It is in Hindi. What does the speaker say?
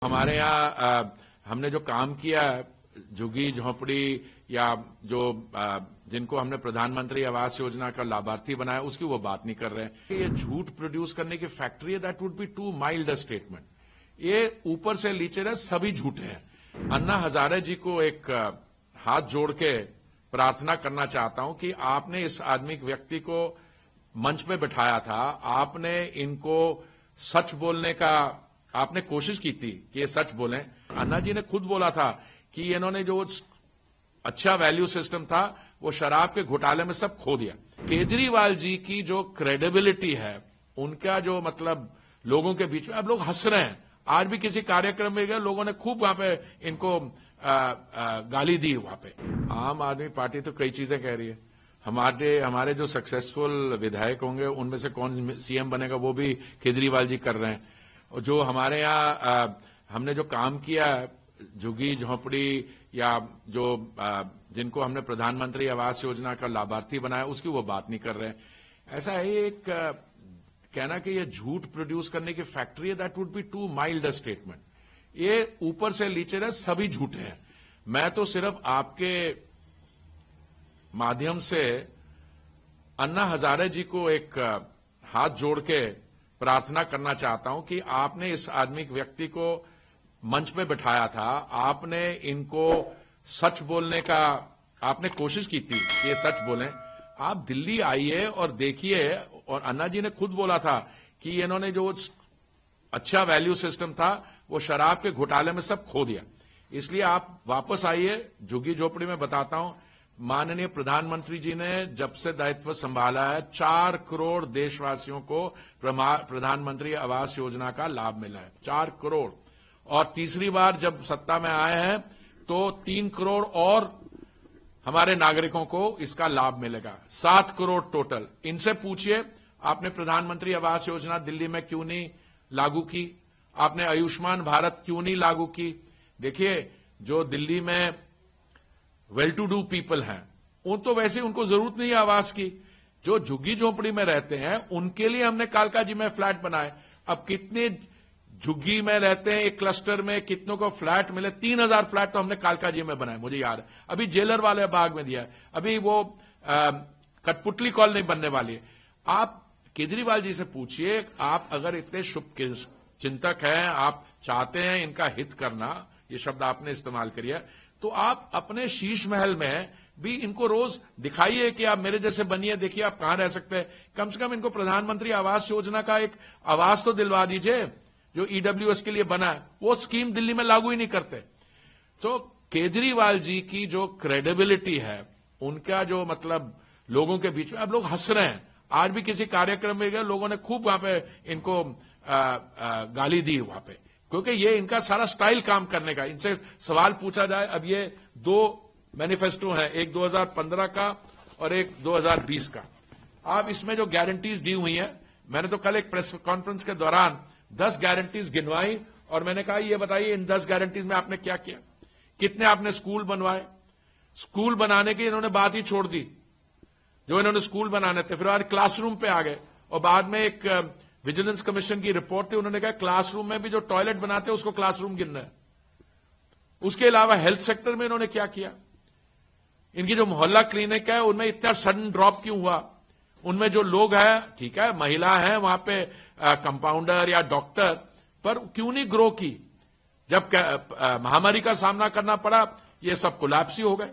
हमारे यहाँ हमने जो काम किया झुग्गी झोंपड़ी या जो जिनको हमने प्रधानमंत्री आवास योजना का लाभार्थी बनाया उसकी वो बात नहीं कर रहे हैं। ये झूठ प्रोड्यूस करने की फैक्ट्री है, that would be too mild a statement. ये ऊपर से नीचे रहे सभी झूठे हैं। अन्ना हजारे जी को एक हाथ जोड़ के प्रार्थना करना चाहता हूं कि आपने इस आदमी व्यक्ति को मंच पे बिठाया था, आपने इनको सच बोलने का आपने कोशिश की थी कि ये सच बोलें। अन्ना जी ने खुद बोला था कि इन्होंने जो अच्छा वैल्यू सिस्टम था वो शराब के घोटाले में सब खो दिया। केजरीवाल जी की जो क्रेडिबिलिटी है, उनका जो मतलब लोगों के बीच में, अब लोग हंस रहे हैं। आज भी किसी कार्यक्रम में गए, लोगों ने खूब वहां पे इनको गाली दी। वहां पे आम आदमी पार्टी तो कई चीजें कह रही है। हमारे जो सक्सेसफुल विधायक होंगे उनमें से कौन सीएम बनेगा वो भी केजरीवाल जी कर रहे हैं। और जो हमारे यहाँ हमने जो काम किया झुग्गी झोंपड़ी या जो जिनको हमने प्रधानमंत्री आवास योजना का लाभार्थी बनाया उसकी वो बात नहीं कर रहे हैं। ऐसा है एक कहना कि ये झूठ प्रोड्यूस करने की फैक्ट्री है, that would be too mild a statement. ये ऊपर से नीचे रहे सभी झूठे हैं। मैं तो सिर्फ आपके माध्यम से अन्ना हजारे जी को एक हाथ जोड़ के प्रार्थना करना चाहता हूं कि आपने इस आदमी व्यक्ति को मंच पे बिठाया था, आपने इनको सच बोलने का आपने कोशिश की थी कि ये सच बोलें। आप दिल्ली आइए और देखिए। और अन्ना जी ने खुद बोला था कि इन्होंने जो अच्छा वैल्यू सिस्टम था वो शराब के घोटाले में सब खो दिया। इसलिए आप वापस आइए। झुग्गी झोपड़ी में बताता हूं, माननीय प्रधानमंत्री जी ने जब से दायित्व संभाला है 4 करोड़ देशवासियों को प्रधानमंत्री आवास योजना का लाभ मिला है। 4 करोड़। और तीसरी बार जब सत्ता में आए हैं तो 3 करोड़ और हमारे नागरिकों को इसका लाभ मिलेगा। 7 करोड़ टोटल। इनसे पूछिए, आपने प्रधानमंत्री आवास योजना दिल्ली में क्यों नहीं लागू की? आपने आयुष्मान भारत क्यों नहीं लागू की? देखिए, जो दिल्ली में वेल टू डू पीपल हैं, उन तो वैसे उनको जरूरत नहीं है आवास की। जो झुग्गी झोंपड़ी में रहते हैं उनके लिए हमने कालका जी में फ्लैट बनाए। अब कितने झुग्गी में रहते हैं, एक क्लस्टर में कितनों को फ्लैट मिले? 3000 फ्लैट तो हमने कालका जी में बनाए, मुझे याद है। अभी जेलर वाले बाग में दिया है। अभी वो कठपुतली कॉलोनी बनने वाली है। आप केजरीवाल जी से पूछिए, आप अगर इतने शुभ चिंतक हैं, आप चाहते हैं इनका हित करना, ये शब्द आपने इस्तेमाल किया, तो आप अपने शीश महल में भी इनको रोज दिखाइए कि आप मेरे जैसे बनिए, देखिए आप कहां रह सकते हैं। कम से कम इनको प्रधानमंत्री आवास योजना का एक आवास तो दिलवा दीजिए जो ईडब्ल्यूएस के लिए बना है। वो स्कीम दिल्ली में लागू ही नहीं करते। तो केजरीवाल जी की जो क्रेडिबिलिटी है, उनका जो मतलब लोगों के बीच में, अब लोग हंस रहे हैं। आज भी किसी कार्यक्रम में गए, लोगों ने खूब वहां पे इनको गाली दी वहां पे, क्योंकि ये इनका सारा स्टाइल काम करने का। इनसे सवाल पूछा जाए, अब ये 2 मैनिफेस्टो हैं, एक 2015 का और एक 2020 का। आप इसमें जो गारंटीज दी हुई हैं, मैंने तो कल एक प्रेस कॉन्फ्रेंस के दौरान 10 गारंटीज गिनवाई और मैंने कहा ये बताइए इन 10 गारंटीज में आपने क्या किया? कितने आपने स्कूल बनवाए? स्कूल बनाने की इन्होंने बात ही छोड़ दी। जो इन्होंने स्कूल बनाने थे, फिर बाद क्लासरूम पे आ गए। और बाद में एक विजिलेंस कमीशन की रिपोर्ट थी, उन्होंने कहा क्लासरूम में भी जो टॉयलेट बनाते हैं उसको क्लासरूम गिनना है। उसके अलावा हेल्थ सेक्टर में इन्होंने क्या किया? इनकी जो मोहल्ला क्लिनिक है उनमें इतना सडन ड्रॉप क्यों हुआ? उनमें जो लोग हैं, ठीक है महिला है वहां पे कंपाउंडर या डॉक्टर, पर क्यों नहीं ग्रो की? जब महामारी का सामना करना पड़ा, ये सब कोलैप्स ही हो गए।